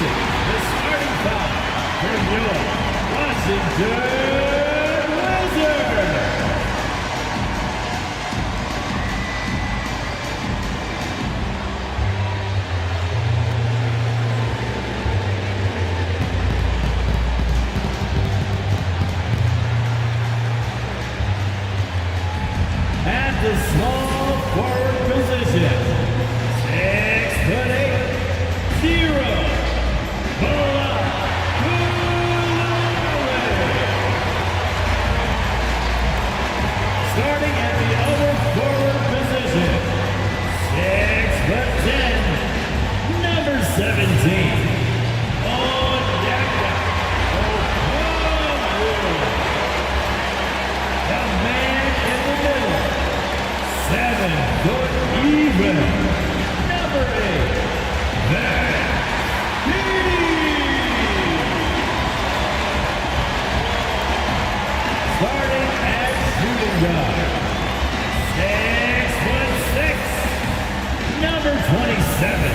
Introducing the starting five for your Washington Wizards. At the small forward position, 6'8", 0. Starting at the other forward position, 6'10", number 17. The man in the middle, 7 foot even, number 8. Starting at shooting guard, 6'6", number 27.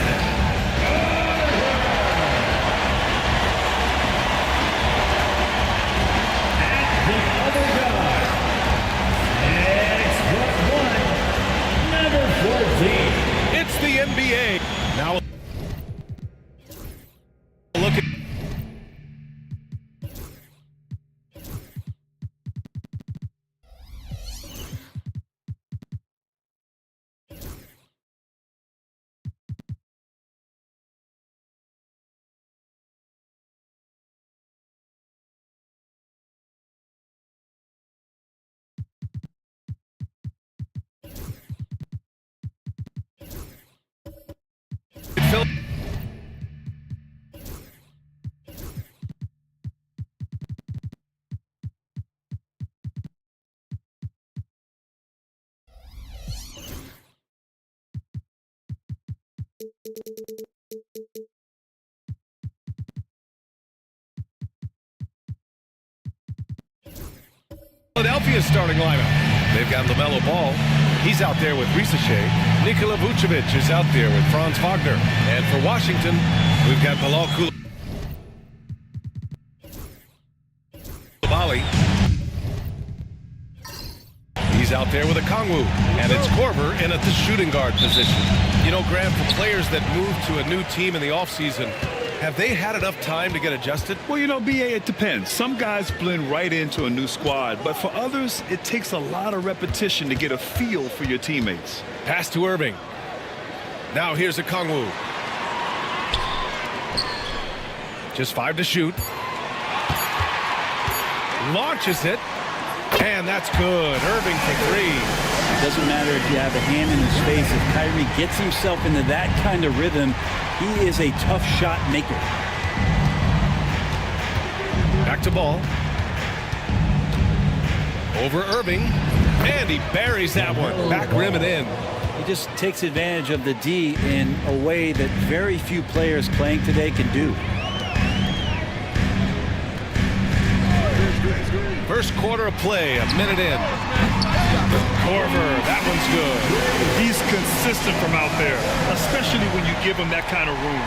At the other guard, 6'1", number 14. It's the NBA. Now look at Phil. Philadelphia's starting lineup. They've got LaMelo Ball. He's out there with Ricochet. Nikola Vucevic is out there with Franz Wagner. And for Washington, we've got Bilal Coulibaly. He's out there with a Kongwu. And it's Korver in at the shooting guard position. You know, Graham, for players that move to a new team in the offseason, have they had enough time to get adjusted? Well, you know, BA, it depends. Some guys blend right into a new squad, but for others, it takes a lot of repetition to get a feel for your teammates. Pass to Irving. Now here's a Kongwu. Just 5 to shoot. Launches it. And that's good. Irving for 3. It doesn't matter if you have a hand in his face. If Kyrie gets himself into that kind of rhythm, he is a tough shot maker. Back to Ball. Over Irving. And he buries that one. Back rim and in. He just takes advantage of the D in a way that very few players playing today can do. First quarter of play, a minute in. Korver, that one's good. He's consistent from out there, especially when you give him that kind of room.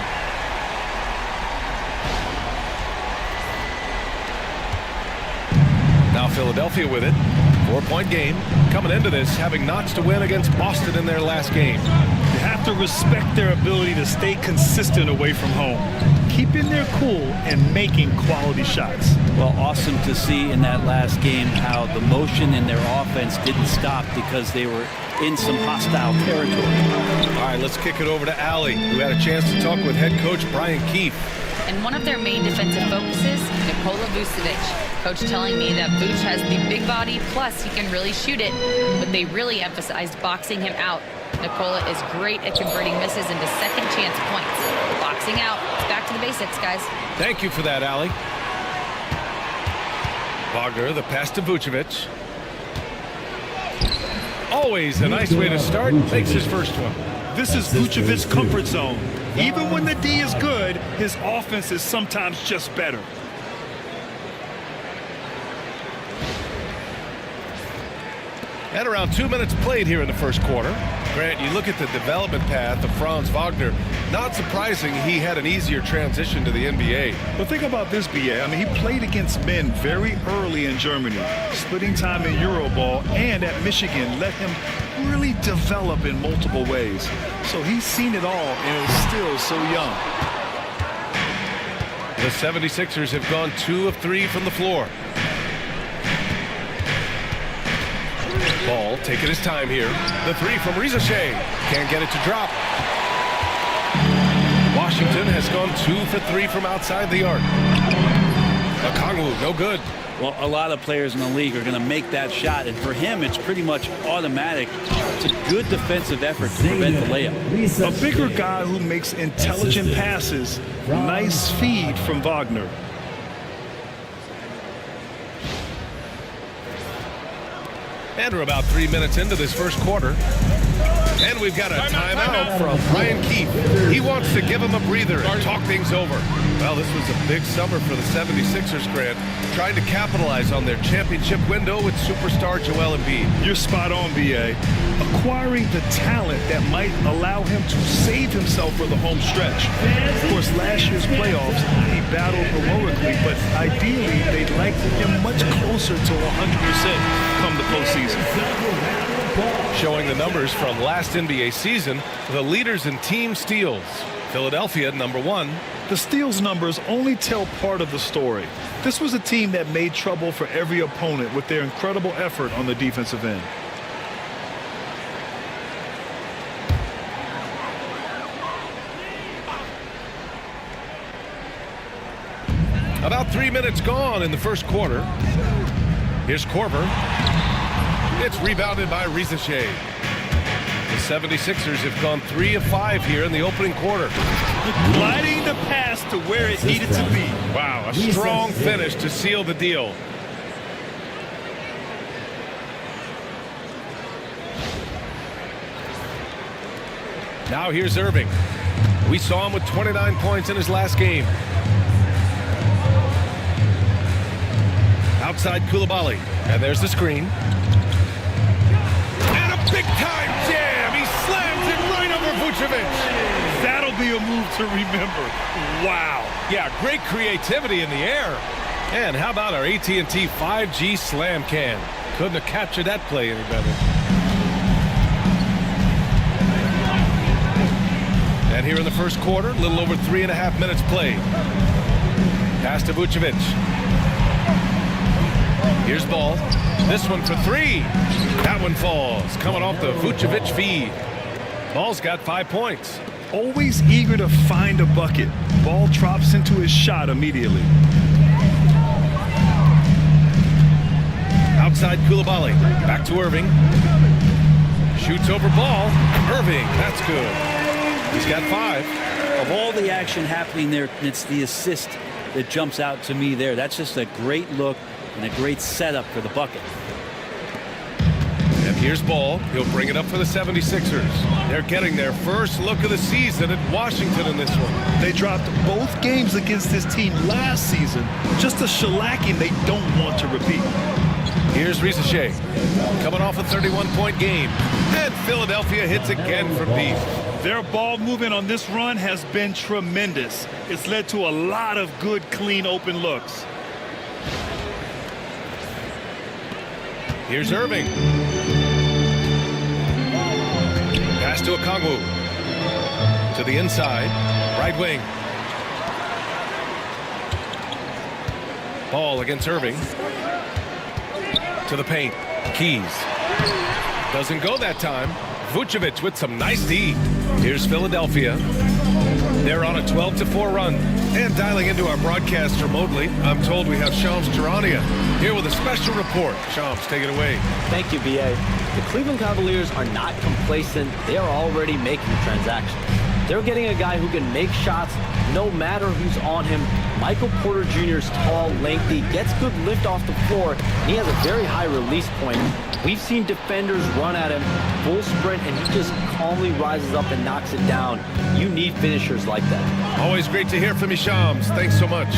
Now Philadelphia with it. 4-point game. Coming into this, having notched a win against Boston in their last game. You have to respect their ability to stay consistent away from home, keeping their cool and making quality shots. Well, awesome to see in that last game how the motion in their offense didn't stop because they were in some hostile territory. All right, let's kick it over to Allie, who had a chance to talk with head coach Brian Keefe. And one of their main defensive focuses, Nikola Vucevic. Coach telling me that Vuce has the big body, plus he can really shoot it, but they really emphasized boxing him out. Nikola is great at converting misses into second chance points. Boxing out, it's back to the basics, guys. Thank you for that, Allie. Wagner, the pass to Vucevic. Always a nice way to start. Makes his first one. This is Vucevic's comfort zone. Even when the D is good, his offense is sometimes just better. And around 2 minutes played here in the first quarter. Grant, you look at the development path of Franz Wagner, not surprising he had an easier transition to the NBA. But think about this, BA. I mean, he played against men very early in Germany, splitting time in Euroball, and at Michigan let him really develop in multiple ways. So he's seen it all and is still so young. The 76ers have gone 2 of 3 from the floor. Ball taking his time here. The 3 from Rizashea. Can't get it to drop. Washington has gone 2 for 3 from outside the arc. Okongwu, no good. Well, a lot of players in the league are going to make that shot, and for him, it's pretty much automatic. It's a good defensive effort to prevent the layup. A bigger guy who makes intelligent passes. Nice feed from Wagner. And we're about 3 minutes into this first quarter. And we've got a timeout from Brian Keefe. He wants to give him a breather and talk things over. Well, this was a big summer for the 76ers, Grant, trying to capitalize on their championship window with superstar Joel Embiid. You're spot on, BA. Acquiring the talent that might allow him to save himself for the home stretch. Of course, last year's playoffs, he battled heroically, but ideally, they'd like him much closer to 100% come the postseason. Showing the numbers from last NBA season, the leaders in team steals. Philadelphia, #1. The steals numbers only tell part of the story. This was a team that made trouble for every opponent with their incredible effort on the defensive end. About 3 minutes gone in the first quarter. Here's Korver. It's rebounded by Rizashea. The 76ers have gone 3 of 5 here in the opening quarter. Gliding the pass to where it needed to be. Wow, a strong finish to seal the deal. Now here's Irving. We saw him with 29 points in his last game. Outside Coulibaly. And there's the screen. And a big-time jam. He slams it right over Vucevic. That'll be a move to remember. Wow. Yeah, great creativity in the air. And how about our AT&T 5G slam can? Couldn't have captured that play any better. And here in the first quarter, a little over 3.5 minutes played. Pass to Vucevic. Here's Ball. This one for 3. That one falls. Coming off the Vucevic feed. Ball's got 5 points. Always eager to find a bucket. Ball drops into his shot immediately. Outside Coulibaly. Back to Irving. Shoots over Ball. Irving. That's good. He's got 5. Of all the action happening there, it's the assist that jumps out to me there. That's just a great look and a great setup for the bucket. And here's Ball. He'll bring it up for the 76ers. They're getting their first look of the season at Washington in this one. They dropped both games against this team last season. Just a shellacking they don't want to repeat. Here's Rizashea. Coming off a 31-point game. And Philadelphia hits again from deep. Their ball movement on this run has been tremendous. It's led to a lot of good, clean, open looks. Here's Irving. Pass to Okongwu. To the inside. Right wing. Ball against Irving. To the paint. Keys. Doesn't go that time. Vucevic with some nice D. Here's Philadelphia. They're on a 12-4 run. And dialing into our broadcast remotely, I'm told we have Shams Charania here with a special report. Shams, take it away. Thank you, BA. The Cleveland Cavaliers are not complacent. They are already making transactions. They're getting a guy who can make shots no matter who's on him. Michael Porter Jr. is tall, lengthy, gets good lift off the floor, and he has a very high release point. We've seen defenders run at him, full sprint, and he just calmly rises up and knocks it down. You need finishers like that. Always great to hear from you, Shams. Thanks so much.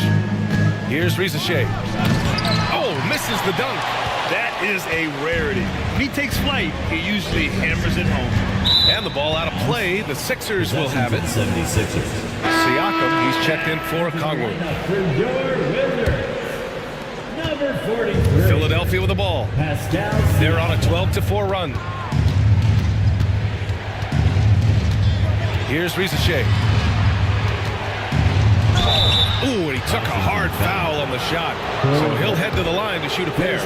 Here's Rizashea. Oh, misses the dunk. That is a rarity. When he takes flight, he usually hammers it home. And the ball out of play. The Sixers will have it. 76ers. Siakam, he's checked in for Kongwu. For your Wizards, number 43. Philadelphia with the ball. Pascal. They're on a 12-4 run. Here's Risache. Ooh, and he took a hard foul on the shot. So he'll head to the line to shoot a pair.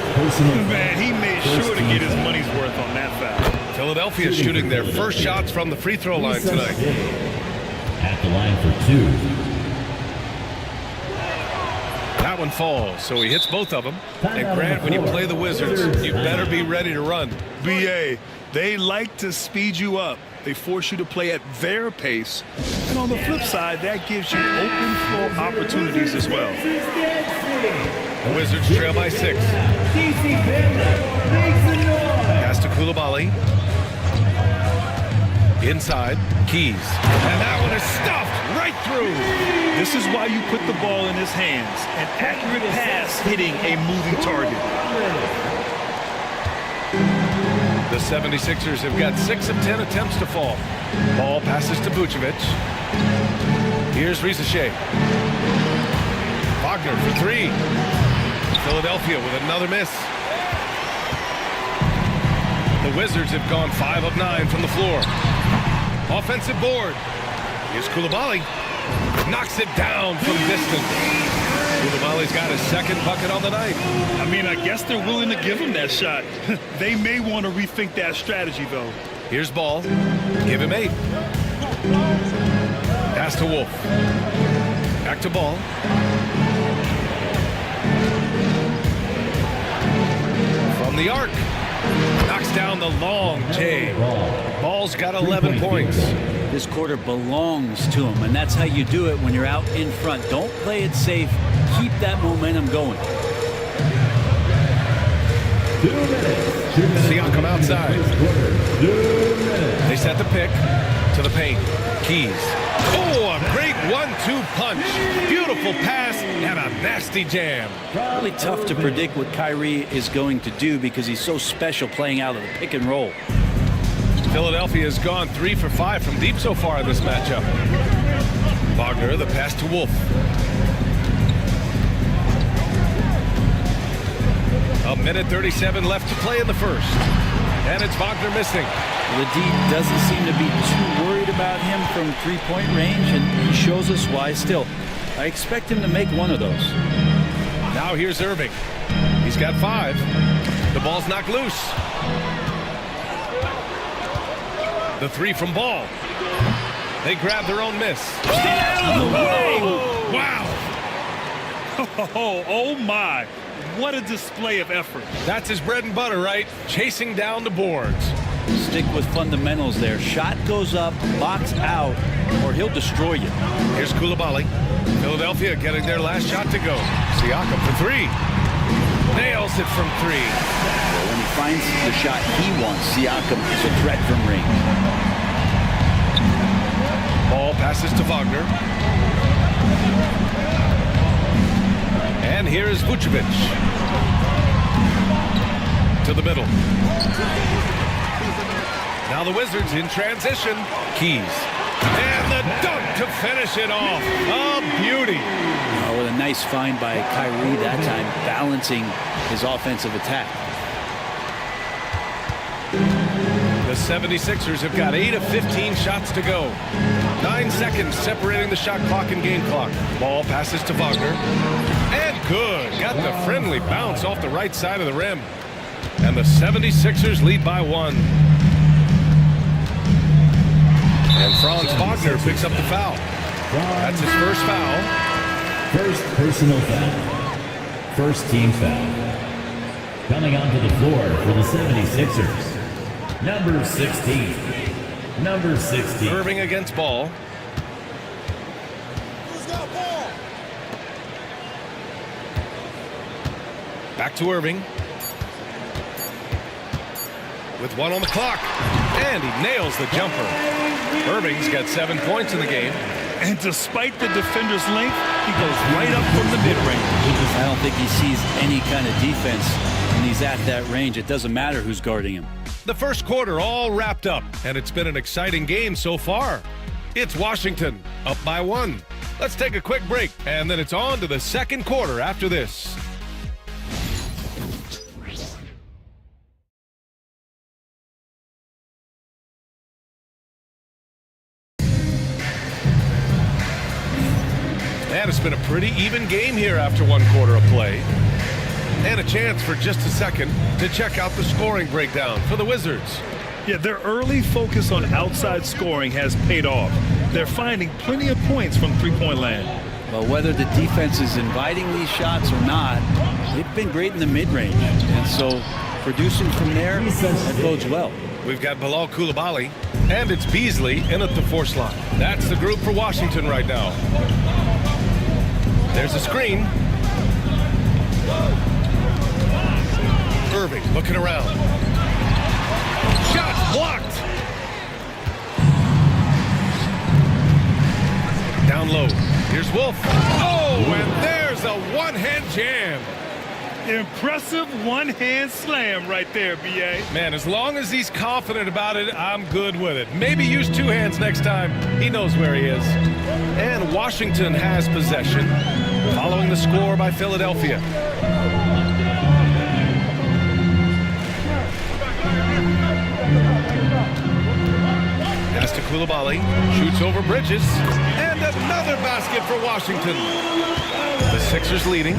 Man, he made sure to get his money's worth on that foul. Philadelphia is shooting their first shots from the free throw line tonight. At the line for 2. That one falls, so he hits both of them. And Grant, when you play the Wizards, you better be ready to run. BA, they like to speed you up. They force you to play at their pace. And on the flip side, that gives you open floor opportunities as well. The Wizards trail by 6. Pass to Coulibaly. Inside, Keys. And that one is stuffed right through. This is why you put the ball in his hands. An accurate pass hitting a moving target. The 76ers have got 6 of 10 attempts to fall. Ball passes to Vucevic. Here's Risache. Wagner for 3. Philadelphia with another miss. The Wizards have gone 5 of 9 from the floor. Offensive board. Here's Coulibaly. Knocks it down from distance. Coulibaly's got his second bucket on the night. I mean, I guess they're willing to give him that shot. They may want to rethink that strategy, though. Here's Ball. Give him 8. Pass to Wolf. Back to Ball. From the arc. Knocks down the long J. Ball's got 11 points. This quarter belongs to him, and that's how you do it when you're out in front. Don't play it safe. Keep that momentum going. 2 minutes. Siakam outside. They set the pick to the paint. Keys. Oh, a great 1-2 punch. Beautiful pass and a nasty jam. Really tough to predict what Kyrie is going to do because he's so special playing out of the pick and roll. Philadelphia has gone 3 for 5 from deep so far in this matchup. Wagner, the pass to Wolf. A minute 37 left to play in the first. And it's Wagner missing. The D doesn't seem to be too worried about him from three-point range, and he shows us why still. I expect him to make one of those. Now here's Irving. He's got 5. The ball's knocked loose. The 3 from Ball. They grab their own miss. Stay out of the way! Wow! Oh my. What a display of effort. That's his bread and butter, right? Chasing down the boards. Stick with fundamentals there. Shot goes up, box out, or he'll destroy you. Here's Coulibaly. Philadelphia getting their last shot to go. Siakam for 3. Nails it from 3. Well, when he finds the shot he wants, Siakam is a threat from range. Ball passes to Wagner. And here is Vucevic. To the middle. Now the Wizards in transition. Keys. And the dunk to finish it off. A beauty. Oh, with a nice find by Kyrie that time, balancing his offensive attack. The 76ers have got 8 of 15 shots to go. 9 seconds separating the shot clock and game clock. Ball passes to Wagner. And good. Got the friendly bounce off the right side of the rim. And the 76ers lead by 1. And Franz Wagner picks up the foul. That's his first foul. First personal foul. First team foul. Coming onto the floor for the 76ers. Number 16. Number 16. Irving against Ball. Back to Irving. With 1 on the clock. And he nails the jumper. Irving's got 7 points in the game. And despite the defender's length, he goes right up from the mid-range. I don't think he sees any kind of defense When he's at that range, it doesn't matter who's guarding him. The first quarter all wrapped up, and it's been an exciting game so far. It's Washington up by 1. Let's take a quick break, and then it's on to the second quarter after this. And it's been a pretty even game here after one quarter of play. And a chance for just a second to check out the scoring breakdown for the Wizards. Yeah, their early focus on outside scoring has paid off. They're finding plenty of points from three-point land. Well, whether the defense is inviting these shots or not, they've been great in the mid-range. And so producing from there, that bodes well. We've got Bilal Coulibaly, and it's Beasley in at the force line. That's the group for Washington right now. There's a screen. Irving looking around. Shot blocked. Down low. Here's Wolf. Oh, and there's a one-hand jam. Impressive one-hand slam right there, B.A. Man, as long as he's confident about it, I'm good with it. Maybe use two hands next time. He knows where he is. And Washington has possession, following the score by Philadelphia. Pass to Coulibaly, shoots over Bridges, and another basket for Washington. The Sixers leading.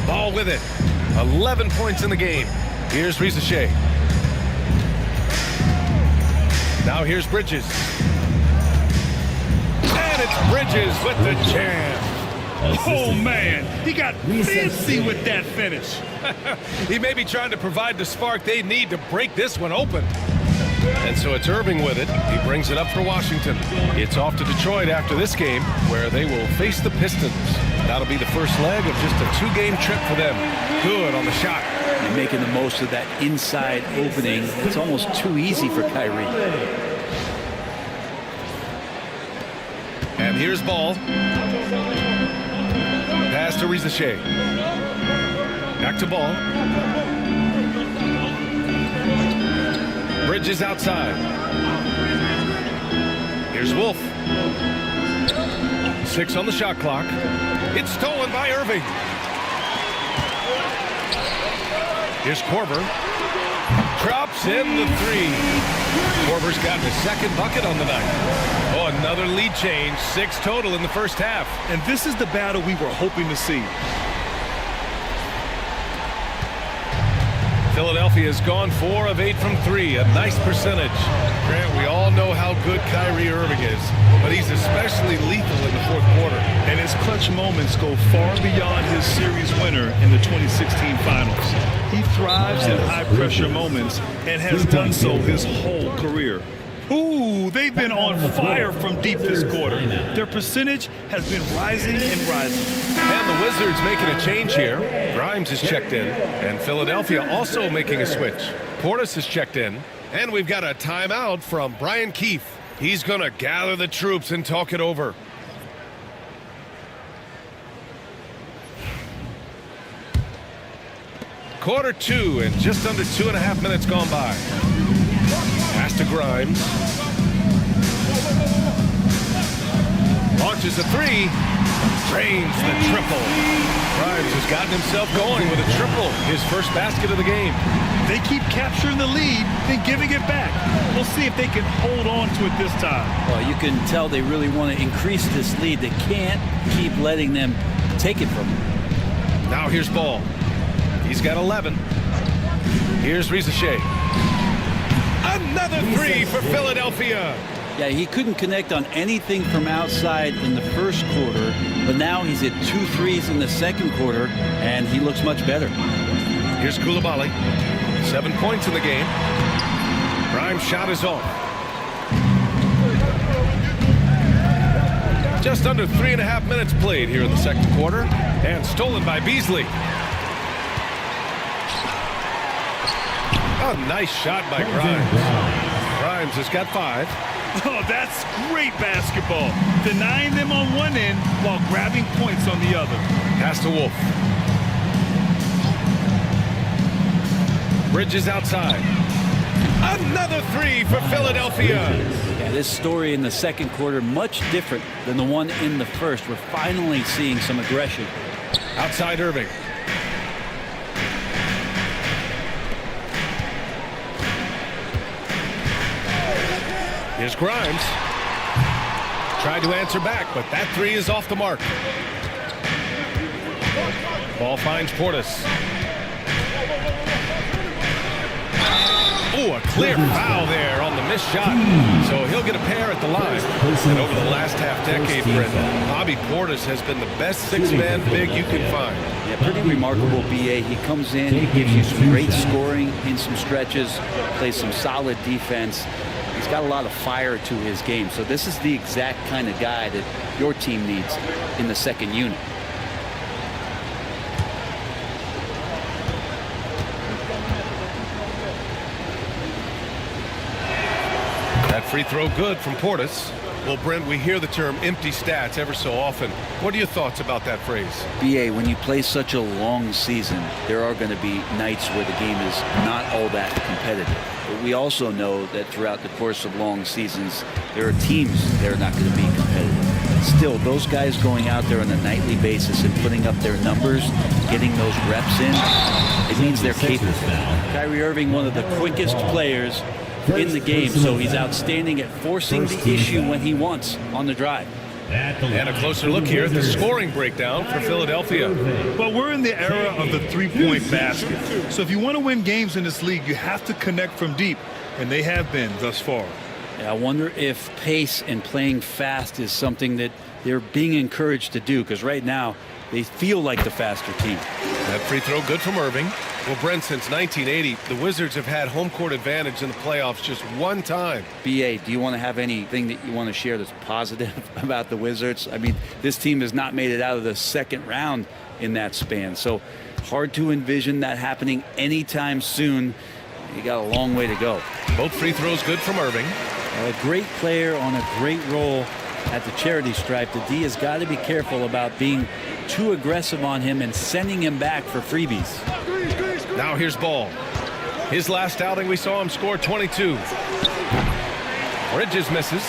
Ball with it. 11 points in the game. Here's Risache. Now here's Bridges. And it's Bridges with the jam. Oh, man. He got fancy with that finish. He may be trying to provide the spark they need to break this one open. And so it's Irving with it. He brings it up for Washington. It's off to Detroit after this game, where they will face the Pistons. That'll be the first leg of just a two-game trip for them. Good on the shot. And making the most of that inside opening. It's almost too easy for Kyrie. And here's Ball. Pass to Risache. Back to Ball. Bridges outside. Here's Wolf. 6 on the shot clock. It's stolen by Irving. Here's Korver. Drops in the 3. Korver's gotten his second bucket on the night. Oh, another lead change. 6 total in the first half. And this is the battle we were hoping to see. Philadelphia has gone 4 of 8 from 3, a nice percentage. Grant, we all know how good Kyrie Irving is, but he's especially lethal in the fourth quarter. And his clutch moments go far beyond his series winner in the 2016 finals. He thrives in high-pressure moments and has done so his whole career. Ooh, they've been on fire from deep this quarter. Their percentage has been rising and rising. And the Wizards making a change here. Grimes is checked in, and Philadelphia also making a switch. Portis is checked in, and we've got a timeout from Brian Keefe. He's going to gather the troops and talk it over. Quarter 2 and just under 2.5 minutes gone by. Pass to Grimes. Launches a 3. Drains the triple. Grimes has gotten himself going with a triple. His first basket of the game. They keep capturing the lead, then giving it back. We'll see if they can hold on to it this time. Well, you can tell they really want to increase this lead. They can't keep letting them take it from them. Now here's Ball. He's got 11. Here's Risache. Another 3 for Philadelphia. Yeah, he couldn't connect on anything from outside in the first quarter, but now he's at 2 threes in the second quarter, and he looks much better. Here's Coulibaly. 7 points in the game. Grimes' shot is off. Just under 3.5 minutes played here in the second quarter, and stolen by Beasley. A nice shot by Grimes. Grimes has got 5. Oh, that's great basketball. Denying them on one end while grabbing points on the other. Pass to Wolf. Bridges outside. Another 3 for Philadelphia. Yeah, this story in the second quarter much different than the one in the first. We're finally seeing some aggression. Outside Irving. Here's Grimes. Tried to answer back, but that 3 is off the mark. Ball finds Portis. Oh, a clear foul there on the missed shot. So he'll get a pair at the line. And over the last half-decade, Brent, Bobby Portis has been the best six-man big you can find. Yeah, pretty remarkable, B.A. He comes in, he gives you some great scoring in some stretches, plays some solid defense. He's got a lot of fire to his game. So this is the exact kind of guy that your team needs in the second unit. That free throw good from Portis. Well, Brent, we hear the term empty stats ever so often. What are your thoughts about that phrase? B.A., when you play such a long season, there are going to be nights where the game is not all that competitive. But we also know that throughout the course of long seasons, there are teams that are not going to be competitive. Still, those guys going out there on a nightly basis and putting up their numbers, getting those reps in, it means they're capable. Kyrie Irving, one of the quickest players in the game, so he's outstanding at forcing the issue when he wants on the drive. And a closer look here at the scoring breakdown for Philadelphia. Well, we're in the era of the three-point basket. So if you want to win games in this league, you have to connect from deep, and they have been thus far. I wonder if pace and playing fast is something that they're being encouraged to do, because right now they feel like the faster team. That free throw good from Irving. Well, Brent, since 1980, the Wizards have had home court advantage in the playoffs just one time. B.A., do you want to have anything that you want to share that's positive about the Wizards? I mean, this team has not made it out of the second round in that span, so hard to envision that happening anytime soon. You got a long way to go. Both free throws good from Irving. A great player on a great role at the charity stripe. The D has got to be careful about being too aggressive on him and sending him back for freebies. Now here's Ball. His last outing, we saw him score 22. Bridges misses.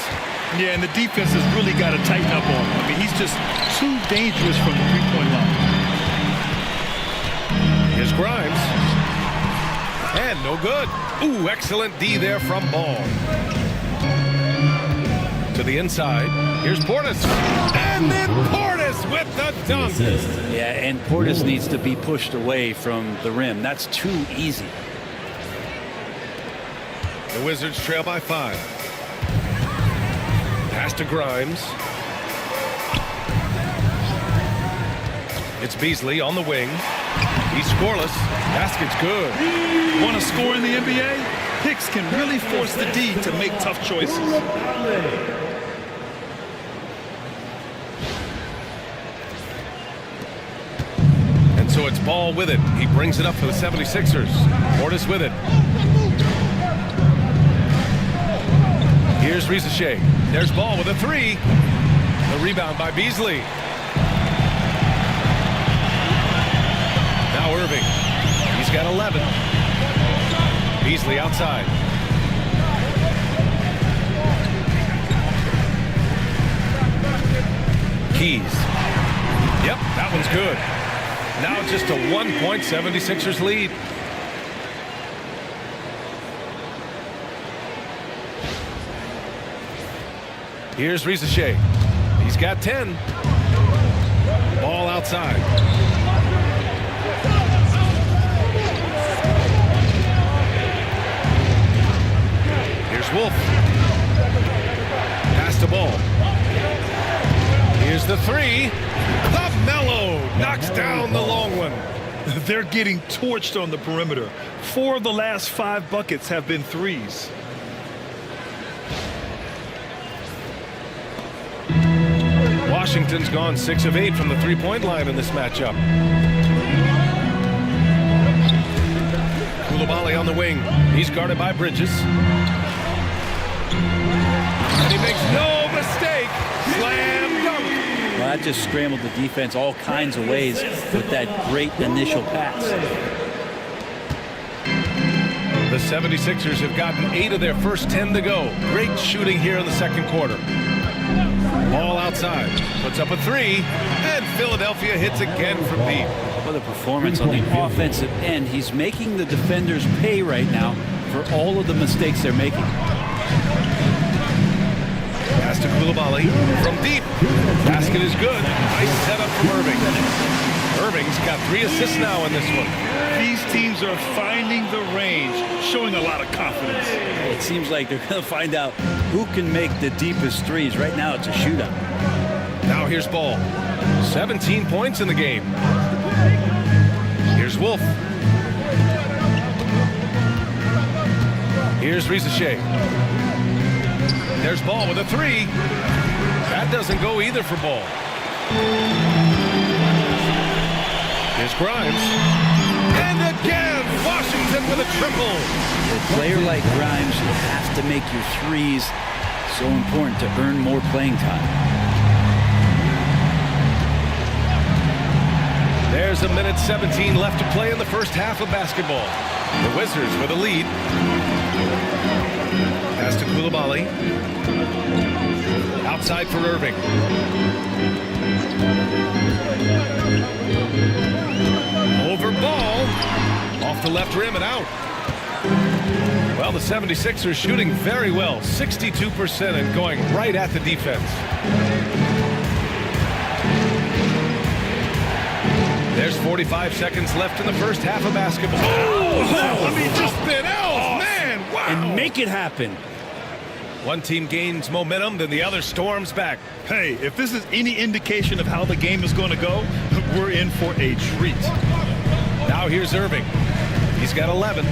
Yeah, and the defense has really got to tighten up on him. I mean, he's just too dangerous from the three-point line. Here's Grimes. And no good. Ooh, excellent D there from Ball. To the inside. Here's Portis. And then Portis with the dunk. Yeah, and Portis needs to be pushed away from the rim. That's too easy. The Wizards trail by 5. Pass to Grimes. It's Beasley on the wing. He's scoreless. Basket's good. Want to score in the NBA? Hicks can really force the D to make tough choices. And so it's Ball with it. He brings it up for the 76ers. Portis with it. Here's Rizachet. There's Ball with a 3. The rebound by Beasley. Now Irving. He's got 11. Beasley outside. Keys. Yep, that one's good. Now just a 1-point 76ers lead. Here's Rizachet. He's got 10. Ball outside. Here's Wolf. Pass to Ball. Here's the 3. Mello knocks down the long one. They're getting torched on the perimeter. 4 of the last 5 buckets have been threes. Washington's gone 6 of 8 from the three-point line in this matchup. Koulibaly on the wing. He's guarded by Bridges. Scott just scrambled the defense all kinds of ways with that great initial pass. The 76ers have gotten 8 of their first 10 to go. Great shooting here in the second quarter. Ball outside. Puts up a 3. And Philadelphia hits again from deep. What a performance on the offensive end. He's making the defenders pay right now for all of the mistakes they're making. Pass to Koulibaly from deep. Basket is good. Nice setup from Irving. Irving's got 3 assists now in this one. These teams are finding the range, showing a lot of confidence. It seems like they're going to find out who can make the deepest threes. Right now it's a shootout. Now here's Ball. 17 points in the game. Here's Wolf. Here's Rizachet. There's Ball with a 3. That doesn't go either for Ball. Here's Grimes. And again, Washington with a triple. A player like Grimes, you have to make your threes. So important to earn more playing time. There's a minute 17 left to play in the first half of basketball. The Wizards with a lead. Pass to Koulibaly. Outside for Irving. Over Ball. Off the left rim and out. Well, the 76ers shooting very well. 62% and going right at the defense. There's 45 seconds left in the first half of basketball. Just spin out, man! Wow! And make it happen. One team gains momentum, then the other storms back. Hey, if this is any indication of how the game is going to go, we're in for a treat. Now here's Irving. He's got 11.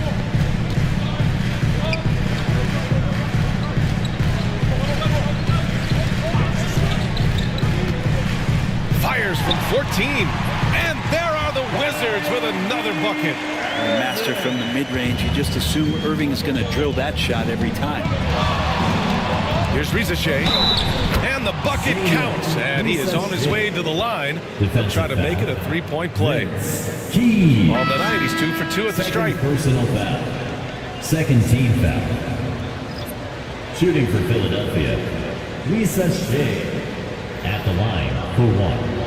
Fires from 14. And there are the Wizards with another bucket. A master from the mid-range. You just assume Irving is going to drill that shot every time. Here's Rizachet. And the bucket counts. And he is on his way to the line. He'll try to make it a 3-point play. Key. On the night, he's 2 for 2 at the stripe. Personal foul. Second team foul. Shooting for Philadelphia. Rizachet at the line for 1.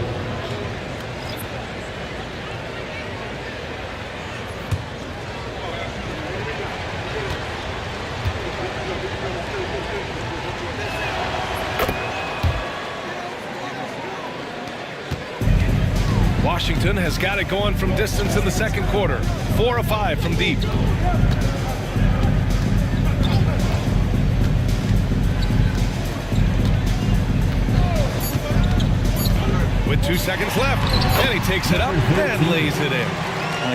Washington has got it going from distance in the second quarter. 4 of 5 from deep. With 2 seconds left, and he takes it up and lays it in.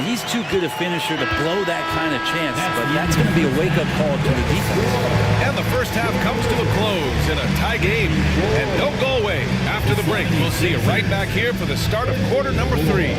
He's too good a finisher to blow that kind of chance, but that's going to be a wake-up call to the defense. And the first half comes to a close in a tie game. And don't go away. After the break, we'll see you right back here for the start of quarter number 3.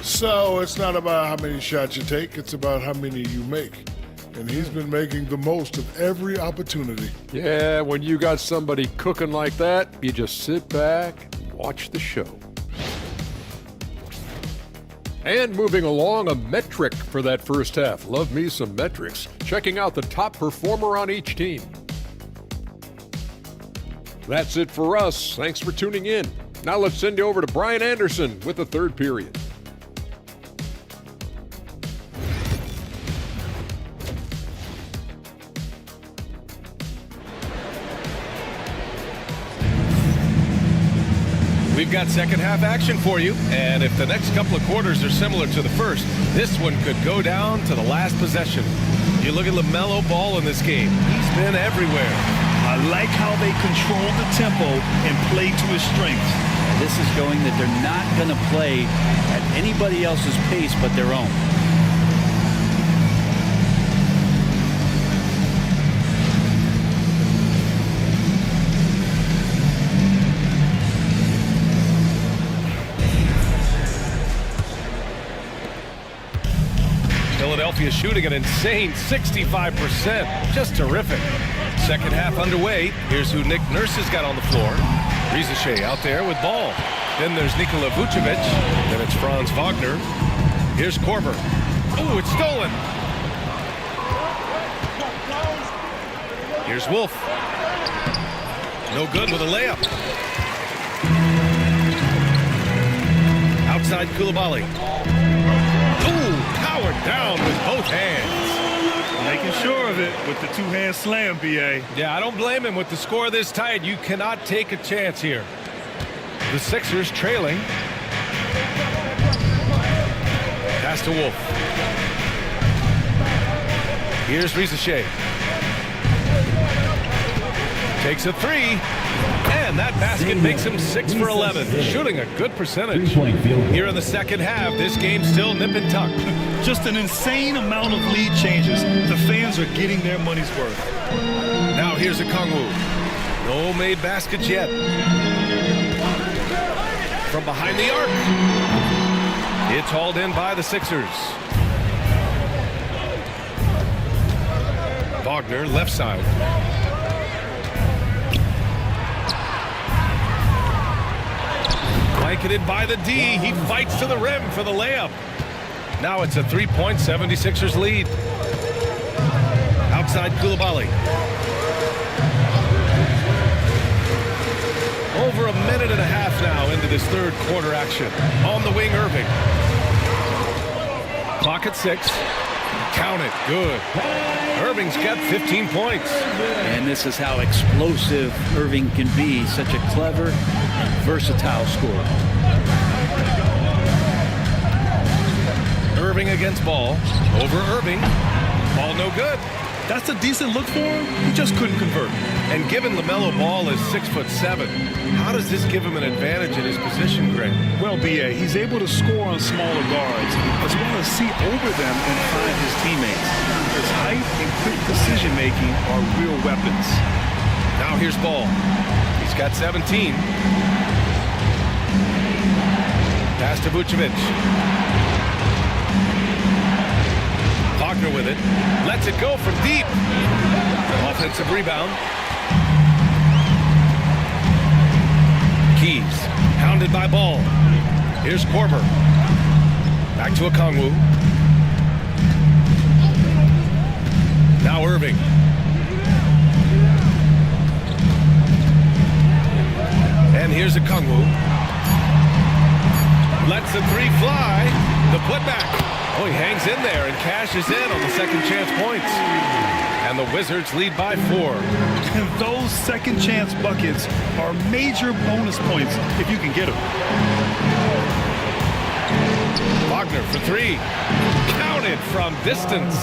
So it's not about how many shots you take, it's about how many you make. And he's been making the most of every opportunity. Yeah, when you got somebody cooking like that, you just sit back and watch the show. And moving along, a metric for that first half. Love me some metrics. Checking out the top performer on each team. That's it for us. Thanks for tuning in. Now let's send you over to Brian Anderson with the third period. We've got second half action for you, and if the next couple of quarters are similar to the first, this one could go down to the last possession. You look at LaMelo Ball in this game. He's been everywhere. I like how they control the tempo and play to his strengths. This is showing that they're not going to play at anybody else's pace but their own. Philadelphia shooting an insane 65%. Just terrific. Second half underway. Here's who Nick Nurse has got on the floor. Rizachet out there with ball. Then there's Nikola Vucevic. Then it's Franz Wagner. Here's Korver. Oh, it's stolen. Here's Wolf. No good with a layup. Outside Koulibaly. Ooh, powered down with both hands. Making sure of it with the two-hand slam, B.A. Yeah, I don't blame him. With the score this tight, you cannot take a chance here. The Sixers trailing. Pass to Wolf. Here's Rizachet. Takes a three. And that basket makes him 6 for 11. Shooting a good percentage. Here in the second half, this game's still nip and tuck. Just an insane amount of lead changes. The fans are getting their money's worth. Now here's a Kongwu. No made baskets yet. From behind the arc. It's hauled in by the Sixers. Wagner, left side. Blanketed by the D. He fights to the rim for the layup. Now it's a 3-point 76ers lead. Outside Koulibaly. Over a minute and a half now into this third quarter action. On the wing, Irving. Clock at 6. Count it. Good. Irving's got 15 points. And this is how explosive Irving can be. Such a clever and versatile scorer. Irving against Ball. Over Irving. Ball no good. That's a decent look for him. He just couldn't convert. And given LaMelo Ball is 6'7", how does this give him an advantage in his position, Greg? Well, B.A., he's able to score on smaller guards, as well as see over them and find his teammates. His height and quick decision-making are real weapons. Now here's Ball. He's got 17. Pass to Vucevic. Wagner with it. Lets it go from deep. Offensive rebound. Keys. Hounded by Ball. Here's Korver. Back to Okongwu. Now Irving. And here's Okongwu. Lets the three fly. The putback. Oh, he hangs in there and cashes in on the second chance points. And the Wizards lead by 4. And those second chance buckets are major bonus points if you can get them. Wagner for 3. Counted from distance.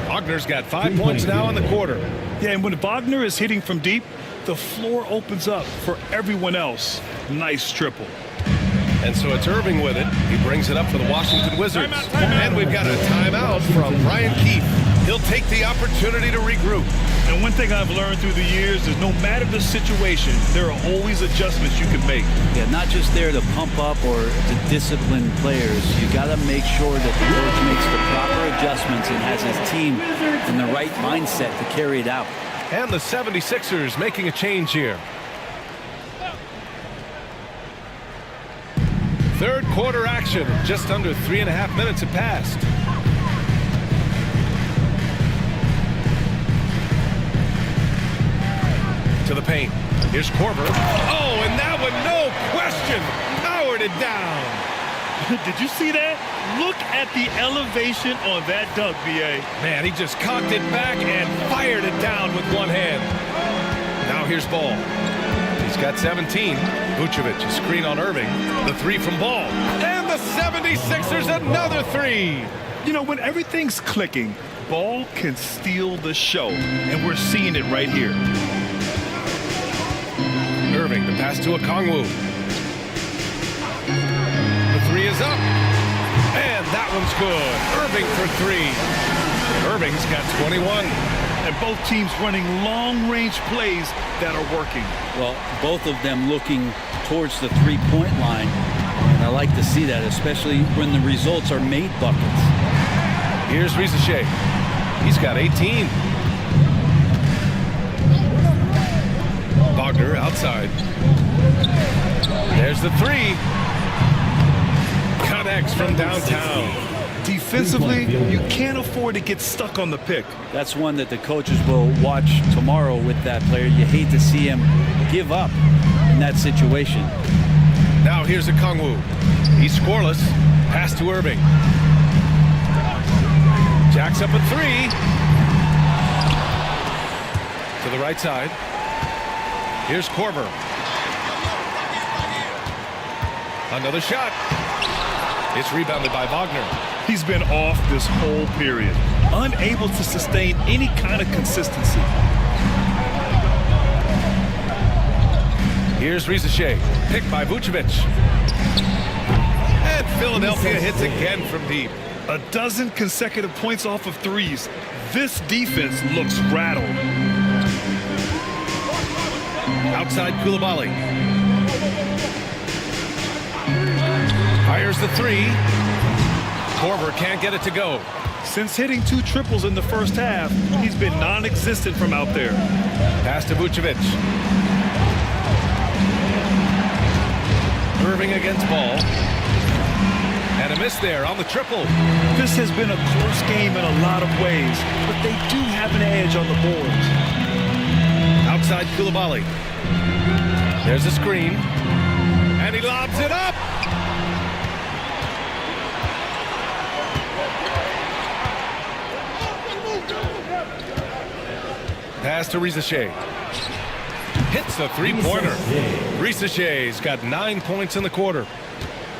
Wagner's got 5 points now in the quarter. Yeah, and when Wagner is hitting from deep, the floor opens up for everyone else. Nice triple. And so it's Irving with it. He brings it up for the Washington Wizards. And we've got a timeout from Brian Keefe. He'll take the opportunity to regroup. And one thing I've learned through the years is no matter the situation, there are always adjustments you can make. Yeah, not just there to pump up or to discipline players. You got to make sure that the coach makes the proper adjustments and has his team in the right mindset to carry it out. And the 76ers making a change here. Third quarter action. Just under 3.5 minutes have passed. To the paint. Here's Korver. Oh, and that one, no question, powered it down. Did you see that? Look at the elevation on that dunk, B.A. Man, he just cocked it back and fired it down with one hand. Now here's Ball. He's got 17. Vucevic, a screen on Irving. The 3 from Ball. And the 76ers another 3. You know, when everything's clicking, Ball can steal the show. And we're seeing it right here. Irving, the pass to Okongwu. The 3 is up. And that one's good. Irving for 3. Irving's got 21. And both teams running long-range plays that are working. Well, both of them looking towards the three-point line. And I like to see that, especially when the results are made buckets. Here's Rizachet. He's got 18. Wagner outside. There's the three. Connects from downtown. Defensively, you can't afford to get stuck on the pick. That's one that the coaches will watch tomorrow with that player. You hate to see him give up in that situation. Now here's a Kongwu. He's scoreless. Pass to Irving. Jacks up a three. To the right side. Here's Korver. Another shot. It's rebounded by Wagner. He's been off this whole period, unable to sustain any kind of consistency. Here's Rizachet, picked by Vucevic. And Philadelphia hits again from deep. A dozen consecutive points off of threes. This defense looks rattled. Outside Koulibaly. Fires the three. Korver can't get it to go. Since hitting 2 triples in the first half, he's been non-existent from out there. Pass to Vucevic. Irving against Ball. And a miss there on the triple. This has been a close game in a lot of ways, but they do have an edge on the boards. Outside Koulibaly. There's a screen. And he lobs it up. Pass to Rizachet. Hits the three-pointer. Rizachet's got 9 points in the quarter.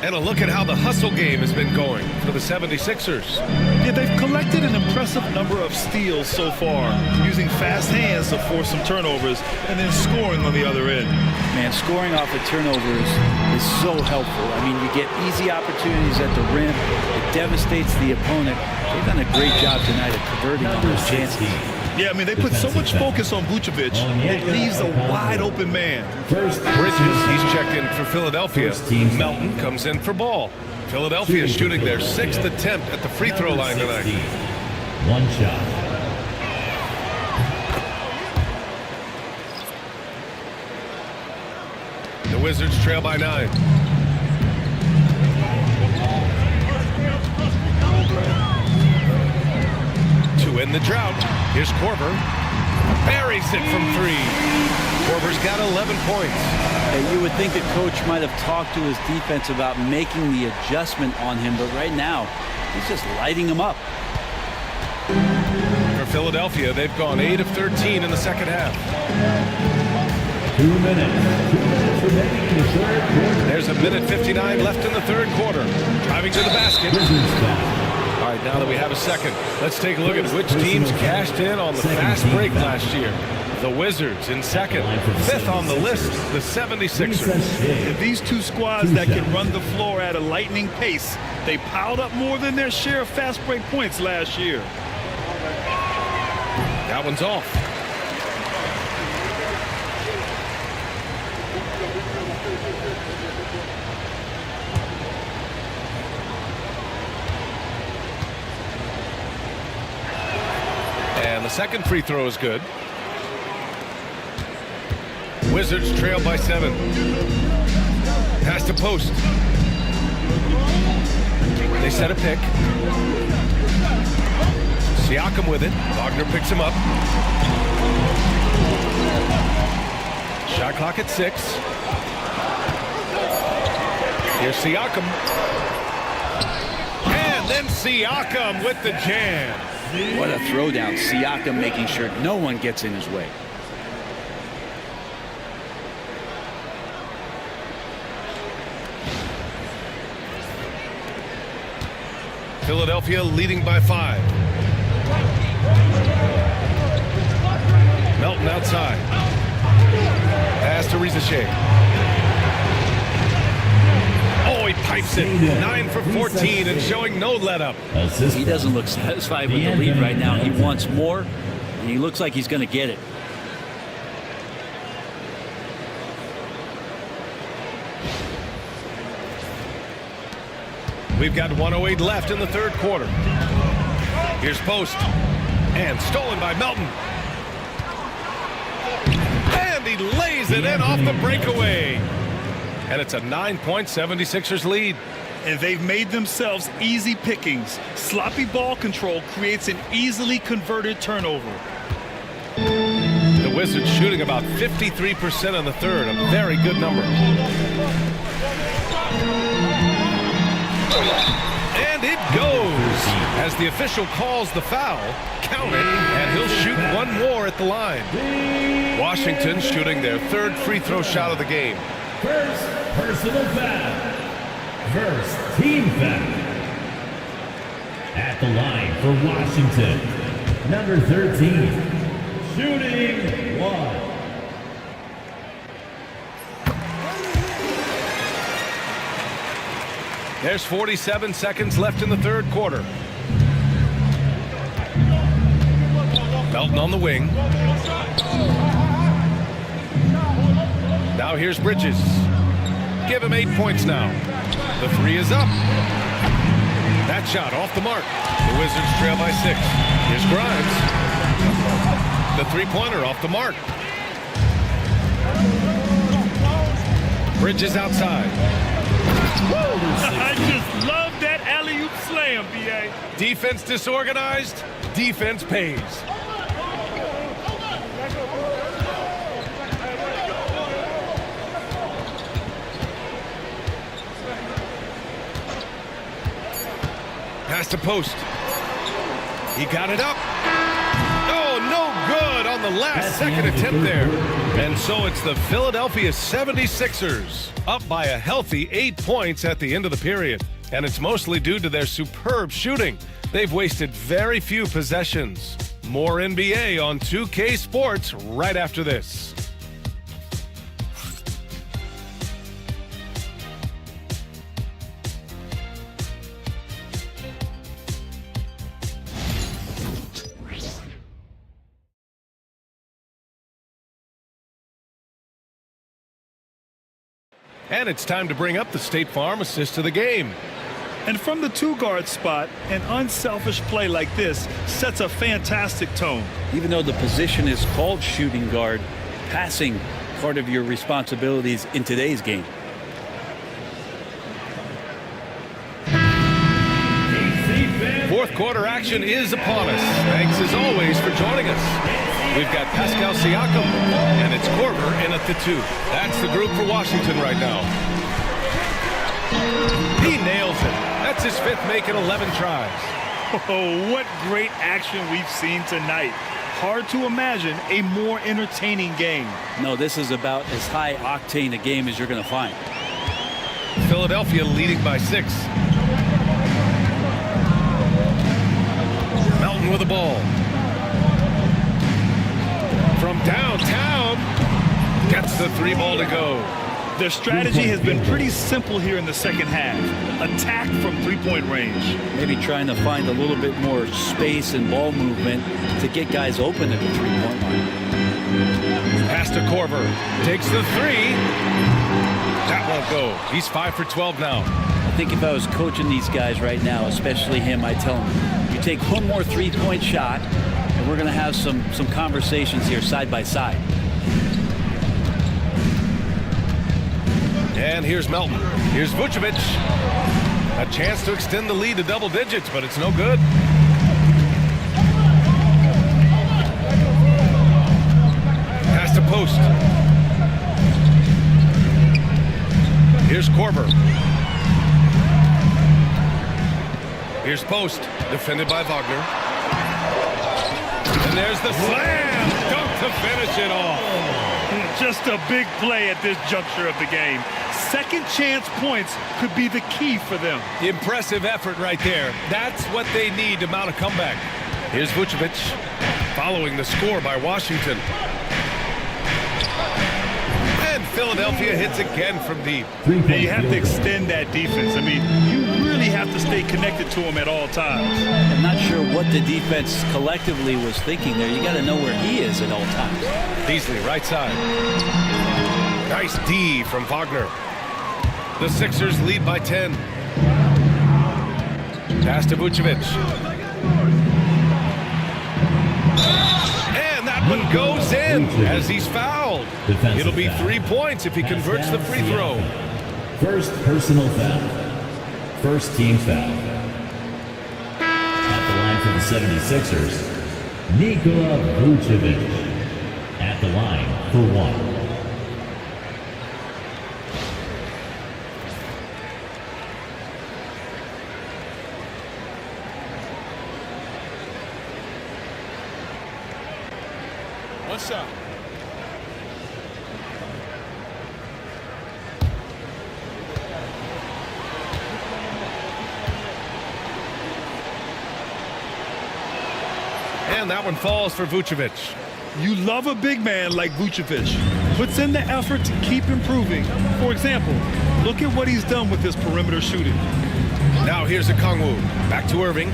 And a look at how the hustle game has been going for the 76ers. Yeah, they've collected an impressive number of steals so far, using fast hands to force some turnovers and then scoring on the other end. Man, scoring off of turnovers is so helpful. I mean, you get easy opportunities at the rim. It devastates the opponent. They've done a great job tonight of converting on those chances. Yeah, I mean, they put so much focus on Vucevic, it leaves a wide-open man. Bridges, he's checked in for Philadelphia. Melton comes in for Ball. Philadelphia shooting their 6th attempt at the free throw line tonight. One shot. The Wizards trail by 9. To end the drought, here's Korver. Buries it from 3. Korver's got 11 points. Hey, you would think the coach might have talked to his defense about making the adjustment on him, but right now, he's just lighting him up. For Philadelphia, they've gone 8 of 13 in the second half. 2 minutes remaining in the third quarter. There's a minute 59 left in the third quarter. Driving to the basket. All right, now that we have a second, let's take a look at which teams cashed in on the fast break last year. The Wizards in second. 5th on the list, the 76ers. And these two squads that can run the floor at a lightning pace, they piled up more than their share of fast break points last year. That one's off. And the second free throw is good. Wizards trail by 7. Pass to post. They set a pick. Siakam with it. Wagner picks him up. Shot clock at 6. Here's Siakam. And then Siakam with the jam. What a throwdown. Siakam making sure no one gets in his way. Philadelphia leading by 5. Melton outside. Pass to Rizachet. Oh, he pipes it. 9 for 14 and showing no let-up. He doesn't look satisfied with the lead right now. He wants more, and he looks like he's going to get it. We've got 1:08 left in the third quarter. Here's post. And stolen by Melton. And he lays it in off the breakaway. And it's a 9-point 76ers lead. And they've made themselves easy pickings. Sloppy ball control creates an easily converted turnover. The Wizards shooting about 53% in the third, a very good number. And it goes as the official calls the foul. Count it, and he'll shoot one more at the line. Washington shooting their third free throw shot of the game. First personal foul. First team foul. At the line for Washington, number 13. Shooting one. There's 47 seconds left in the third quarter. Melton on the wing. Now here's Bridges. Give him 8 points now. The three is up. That shot off the mark. The Wizards trail by 6. Here's Grimes. The three-pointer off the mark. Bridges outside. I just love that alley-oop slam, B.A. Defense disorganized. Defense pays. Pass to post. He got it up. Oh, no good on the last second attempt there. And so it's the Philadelphia 76ers up by a healthy 8 points at the end of the period. And it's mostly due to their superb shooting. They've wasted very few possessions. More NBA on 2K Sports right after this. And it's time to bring up the State Farm assist of the game. And from the two-guard spot, an unselfish play like this sets a fantastic tone. Even though the position is called shooting guard, passing part of your responsibilities in today's game. Fourth quarter action is upon us. Thanks as always for joining us. We've got Pascal Siakam, and it's Korver in at the 2. That's the group for Washington right now. He nails it. That's his 5th make in 11 tries. Oh, what great action we've seen tonight. Hard to imagine a more entertaining game. No, this is about as high octane a game as you're going to find. Philadelphia leading by 6. Melton with the ball. From downtown, gets the 3 ball to go. Their strategy has been pretty simple here in the second half. Attack from three-point range. Maybe trying to find a little bit more space and ball movement to get guys open at the three-point line. Pass to Korver. Takes the 3. That won't go. He's 5 for 12 now. I think if I was coaching these guys right now, especially him, I'd tell him, you take one more three-point shot, and we're going to have some conversations here side by side. And here's Melton. Here's Vucevic. A chance to extend the lead to double digits, but it's no good. Pass to post. Here's Korver. Here's post. Defended by Wagner. And there's the slam dunk to finish it off. Just a big play at this juncture of the game. Second chance points could be the key for them. Impressive effort right there. That's what they need to mount a comeback. Here's Vucevic following the score by Washington. And Philadelphia hits again from deep. Now you have to extend that defense. I mean, you really have to stay connected to them at all times. I'm not sure what the defense collectively was thinking there. You got to know where he is at all times. Beasley, right side. Nice D from Wagner. The Sixers lead by 10. Pass to Vucevic. And that one goes in as he's fouled. It'll be 3 points if he converts the free throw. First personal foul. First team foul. At the line for the 76ers, Nikola Vucevic. At the line for one. What's up? And that one falls for Vucevic. You love a big man like Vucevic. Puts in the effort to keep improving. For example, look at what he's done with his perimeter shooting. Now here's Okongwu. Back to Irving.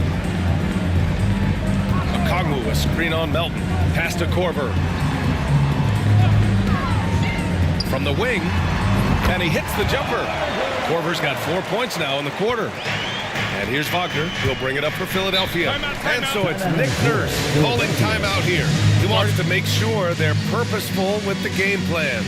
Okongwu, a screen on Melton. Pass to Korver. From the wing, and he hits the jumper. Korver's got 4 points now in the quarter. And here's Wagner. He'll bring it up for Philadelphia. And so it's Nick Nurse calling timeout here. He wants to make sure they're purposeful with the game plan.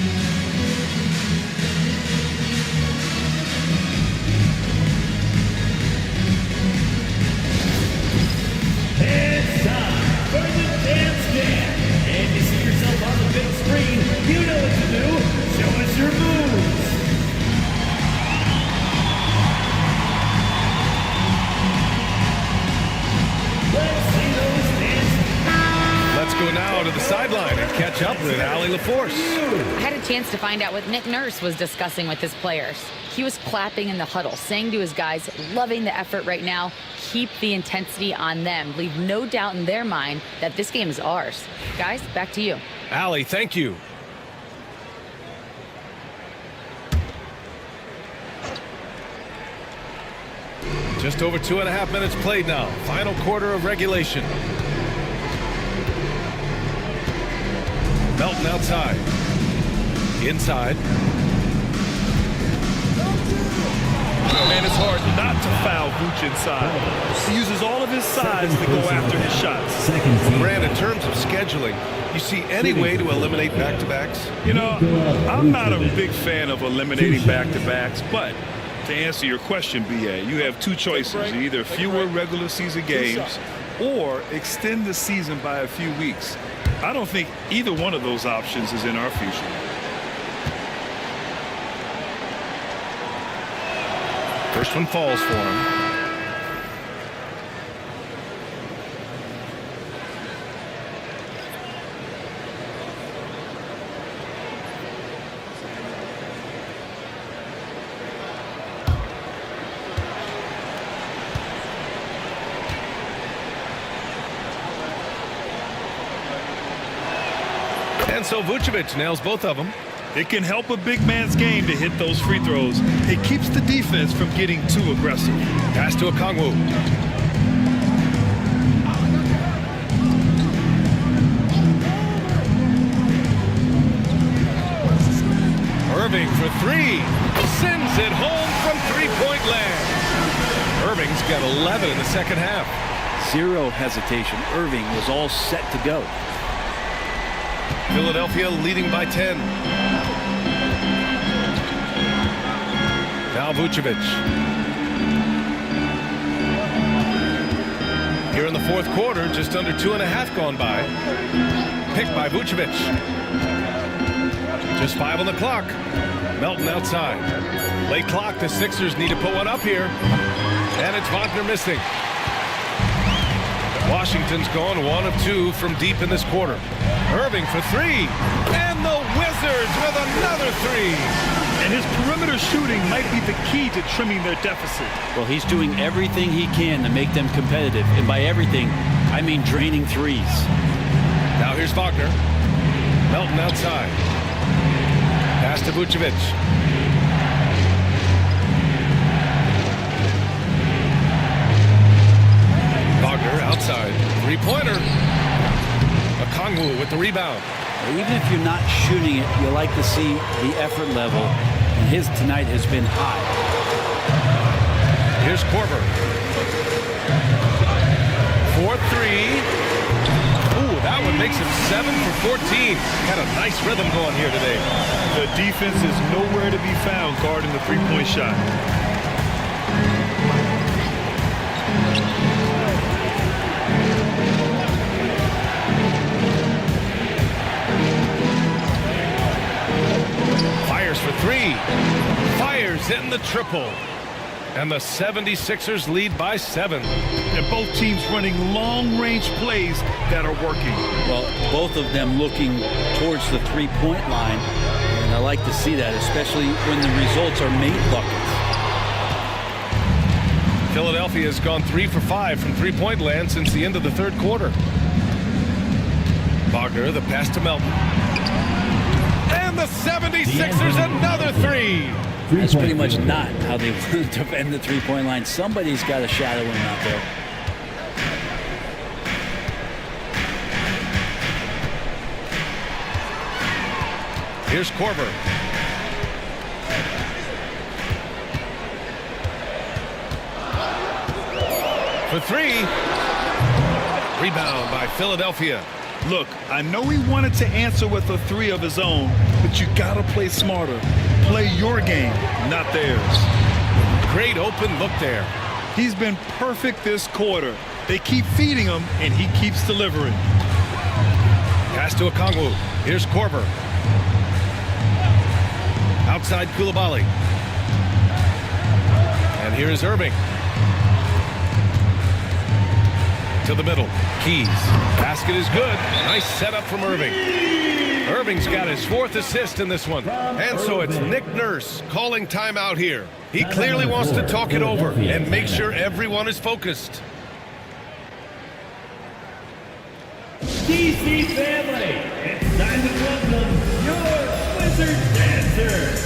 It's time for the dance jam. And you see yourself on the big screen, you know what to do. Show us your moves. Let's see those dances. Let's go now to the sideline and catch up with Allie LaForce. I had a chance to find out what Nick Nurse was discussing with his players. He was clapping in the huddle, saying to his guys, loving the effort right now, keep the intensity on them. Leave no doubt in their mind that this game is ours. Guys, back to you. Allie, thank you. Just over 2.5 minutes played now. Final quarter of regulation. Melton outside. Inside. Man, it's hard not to foul Vooch inside. He uses all of his size to go after his shots. Second team. Brand, in terms of scheduling, you see any way to eliminate back-to-backs? You know, I'm not a big fan of eliminating back-to-backs, but to answer your question, BA, you have two choices. Either fewer regular season games or extend the season by a few weeks. I don't think either one of those options is in our future. First one falls for him. And so Vucevic nails both of them. It can help a big man's game to hit those free throws. It keeps the defense from getting too aggressive. Pass to Okongwu. Irving for three. Sends it home from three-point land. Irving's got 11 in the second half. Zero hesitation. Irving was all set to go. Philadelphia leading by 10. Now Vucevic. Here in the fourth quarter, just under 2.5 gone by. Picked by Vucevic. Just 5 on the clock. Melton outside. Late clock, the Sixers need to put one up here. And it's Wagner missing. Washington's gone 1 of 2 from deep in this quarter. Irving for three. And the Wizards with another three. And his perimeter shooting might be the key to trimming their deficit. Well, he's doing everything he can to make them competitive. And by everything, I mean draining threes. Now here's Wagner. Melton outside. Pass to Vucevic. Wagner outside. Three-pointer. Okongwu with the rebound. Even if you're not shooting it, you like to see the effort level. And his tonight has been high. Here's Korver. 4-3. Ooh, makes him 7 for 14. Got a nice rhythm going here today. The defense is nowhere to be found guarding the three-point shot. Fires for three. Fires in the triple. And the 76ers lead by 7. And both teams running long-range plays that are working. Well, both of them looking towards the three-point line. And I like to see that, especially when the results are made buckets. Philadelphia has gone 3 for 5 from three-point land since the end of the third quarter. Wagner, the pass to Melton. And the 76ers, another 3. That's pretty much not how they want to defend the three-point line. Somebody's got to shadow him out there. Here's Korver. For 3. Rebound by Philadelphia. Look, I know he wanted to answer with a 3 of his own, but you gotta play smarter. Play your game, not theirs. Great open look there. He's been perfect this quarter. They keep feeding him, and he keeps delivering. Pass to Okongwu. Here's Korver. Outside Koulibaly. And here's Irving. To the middle. Keys. Basket is good. Nice setup from Irving. Irving's got his 4th assist in this one. And so it's Nick Nurse calling timeout here. He clearly wants to talk it over and make sure everyone is focused. DC family, it's time to welcome your Wizard Dancer.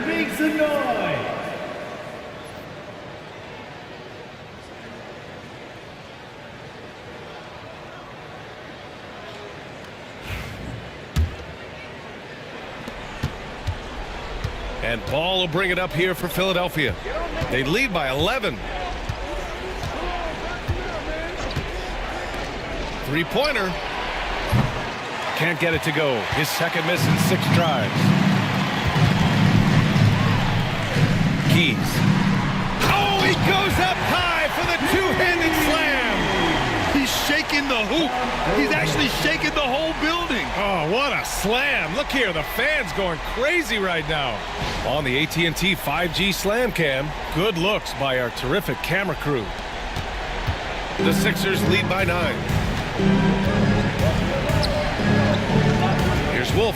Make some noise! And Ball will bring it up here for Philadelphia. They lead by 11. Three-pointer. Can't get it to go. His second miss in 6 drives. Keys. Oh, he goes up high for the two-handed slam. He's shaking the hoop. He's actually shaking the whole building. Oh, what a slam. Look here, the fans going crazy right now. On the AT&T 5G Slam Cam, good looks by our terrific camera crew. The Sixers lead by 9. Here's Wolf.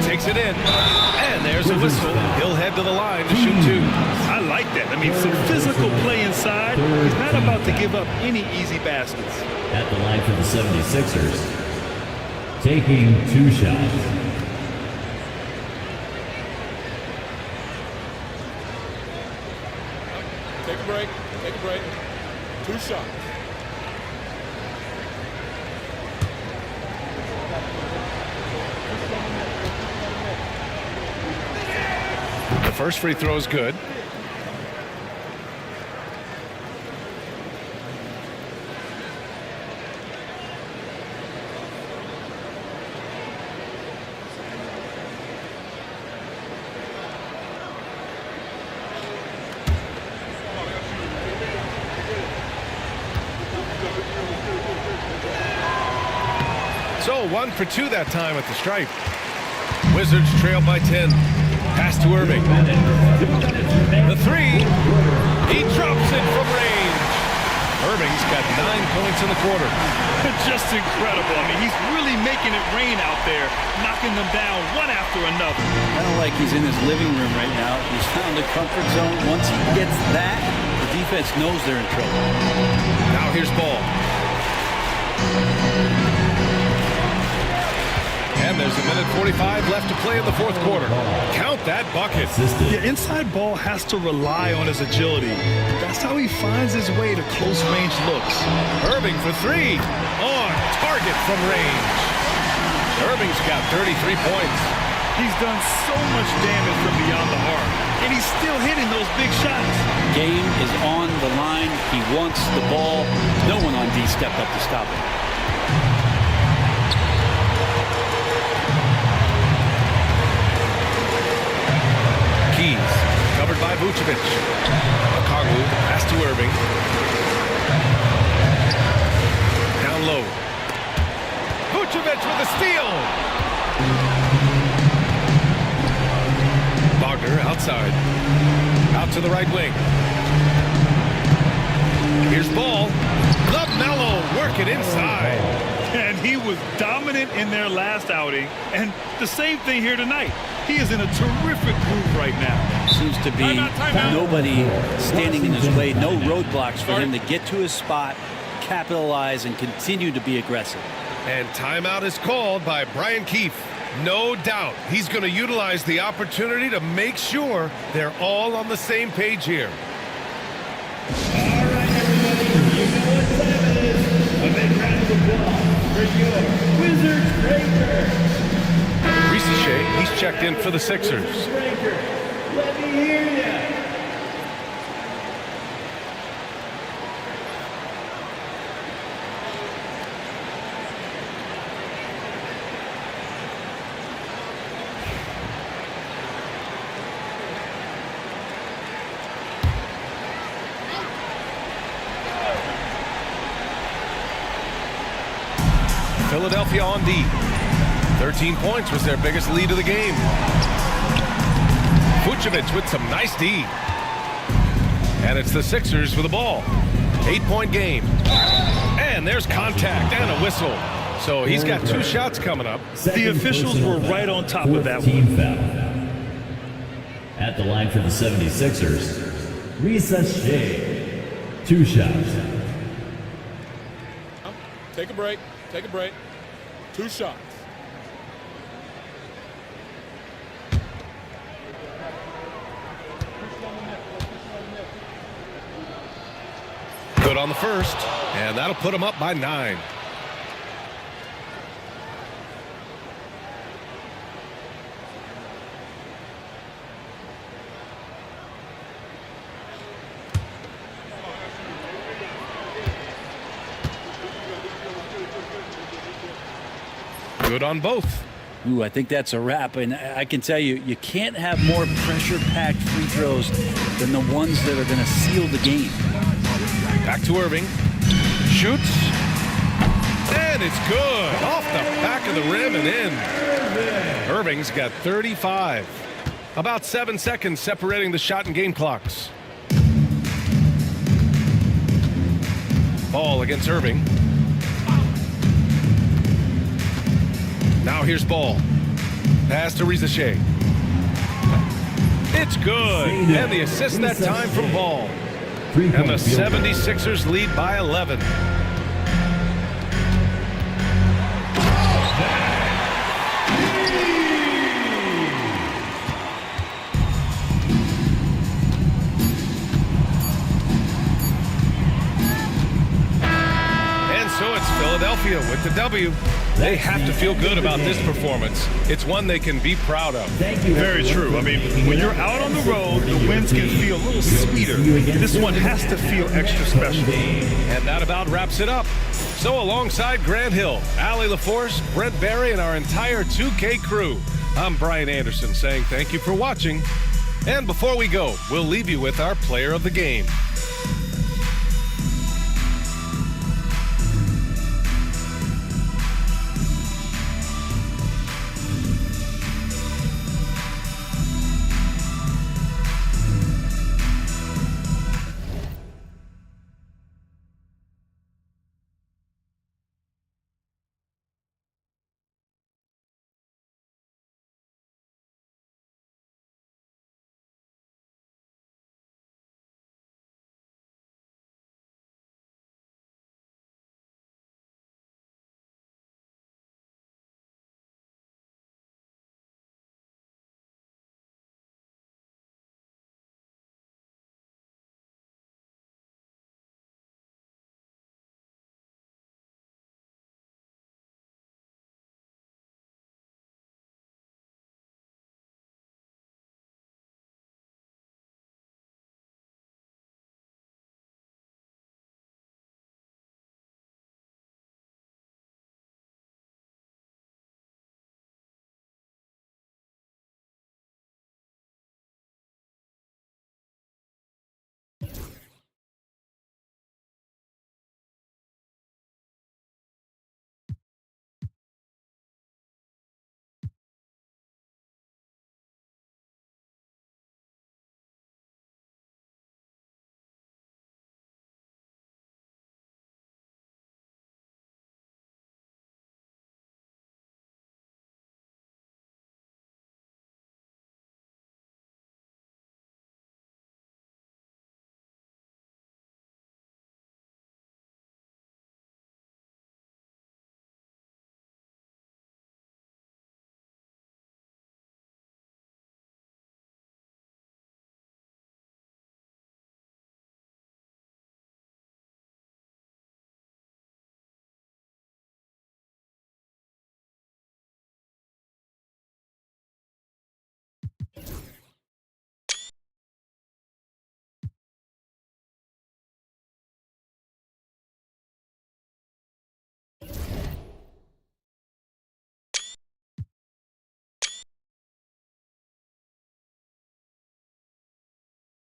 Takes it in, and there's a whistle. He'll head to the line to shoot 2. I like that. I mean, some physical play inside. He's not about to give up any easy baskets. At the line for the 76ers, taking 2 shots. Take a break. Take a break. 2 shots. The first free throw is good. So 1 for 2 that time at the stripe. Wizards trail by 10. Pass to Irving. The 3. He drops it from range. Irving's got 9 points in the quarter. Just incredible. I mean, he's really making it rain out there, knocking them down one after another. Kind of like he's in his living room right now. He's found a comfort zone. Once he gets that, the defense knows they're in trouble. Now here's Ball. And there's a minute 45 left to play in the fourth quarter. Count that bucket. The inside ball has to rely on his agility. That's how he finds his way to close-range looks. Irving for 3. On target from range. Irving's got 33 points. He's done so much damage from beyond the arc, and he's still hitting those big shots. Game is on the line. He wants the ball. No one on D stepped up to stop him. Keys, covered by Vucevic. Okongwu, pass to Irving. Down low. Vucevic with a steal. Wagner outside. Out to the right wing. Here's Ball. LaMelo working inside. And he was dominant in their last outing, and the same thing here tonight. He is in a terrific groove right now. Seems to be nobody standing in his way, no roadblocks for him to get to his spot, capitalize, and continue to be aggressive. And timeout is called by Brian Keefe. No doubt he's going to utilize the opportunity to make sure they're all on the same page here. All right, everybody, you know what time it is. A big round of applause for your Wizards Breaker. Shea, he's checked in for the Sixers. Let me hear ya. Philadelphia on D. 13 points was their biggest lead of the game. Vucevic with some nice D. And it's the Sixers with the ball. 8-point game. And there's contact and a whistle. So he's got 2 shots coming up. The officials were right on top of that Team one. foul. At the line for the 76ers, Risa Shea. 2 shots. Take a break. Take a break. 2 shots. Good on the first, and that'll put him up by 9. Good on both. Ooh, I think that's a wrap, and I can tell you, you can't have more pressure-packed free throws than the ones that are going to seal the game. Back to Irving. Shoots. And it's good. Off the back of the rim and in. Irving's got 35. About 7 seconds separating the shot and game clocks. Ball against Irving. Now here's Ball. Pass to Risa Shea. It's good. And the assist that time from Ball. And the 76ers lead by 11. And so it's Philadelphia with the W. They have to feel good about this performance. It's one they can be proud of. Very true. I mean, when you're out on the road, the wins can feel a little sweeter. This one has to feel extra special. And that about wraps it up. So alongside Grant Hill, Allie LaForce, Brent Barry, and our entire 2K crew, I'm Brian Anderson saying thank you for watching. And before we go, we'll leave you with our player of the game.